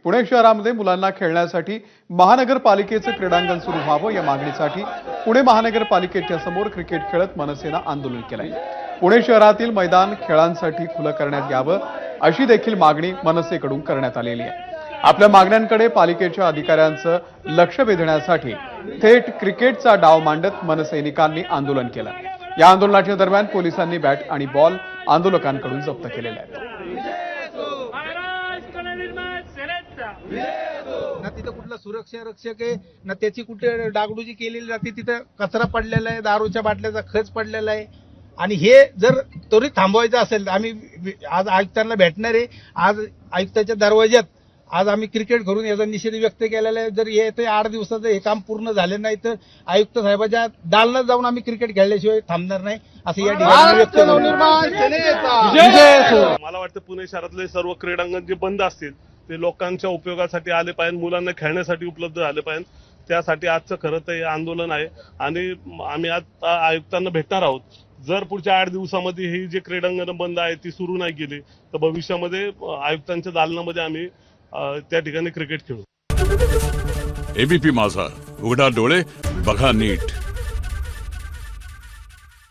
पुणे शहरामध्ये मुलांना खेळण्यासाठी महानगरपालिकेचं क्रीडांगण सुरू व्हावं या मागणीसाठी पुणे महानगरपालिकेच्या समोर क्रिकेट खेळत मनसेनं आंदोलन केलंय। पुणे शहरातील मैदान खेळांसाठी खुलं करण्यात यावं अशी देखील मागणी मनसेकडून करण्यात आलेली आहे। आपल्या मागण्यांकडे पालिकेच्या अधिकाऱ्यांचं लक्ष वेधण्यासाठी थेट क्रिकेटचा डाव मांडत मनसैनिकांनी आंदोलन केलं। या आंदोलनाच्या दरम्यान पोलिसांनी बॅट आणि बॉल आंदोलकांकडून जप्त केलेले आहेत। ना तिथं कुठला सुरक्षा रक्षक आहे ना त्याची कुठे डागडुजी केलेली जाते। तिथं कचरा पडलेला आहे, दारूच्या बाटल्याचा खच पडलेला आहे आणि हे जर त्वरित थांबवायचं असेल तर आम्ही आज आयुक्तांना भेटणार आहे। आज आयुक्ताच्या दरवाज्यात आज आम्ही क्रिकेट करून याचा निषेध व्यक्त केलेला आहे। जर येते 8 दिवसाचं हे काम पूर्ण झाले नाही तर आयुक्त साहेबांच्या दालनात जाऊन आम्ही क्रिकेट खेळल्याशिवाय थांबणार नाही असं या ठिकाणी व्यक्त करतो। मला वाटतं पुणे शहरातले सर्व क्रीडांगण जे बंद असतील ते लोकांच्या उपयोगासाठी आले पाहिजे, मुलांना खेळण्यासाठी उपलब्ध झाले पाहिजे। त्यासाठी आजचं खरं तर हे आंदोलन आहे आणि आम्ही आता आयुक्तांना भेटणार आहोत। जर पुढच्या 8 दिवसामध्ये ही जे क्रीडांगण बंद आहे ती सुरू नाही केली तर भविष्यामध्ये आयुक्तांच्या दालनामध्ये आम्ही त्या ठिकाणी क्रिकेट खेळू। एबीपी माझा, उघडा डोळे बघा नीट।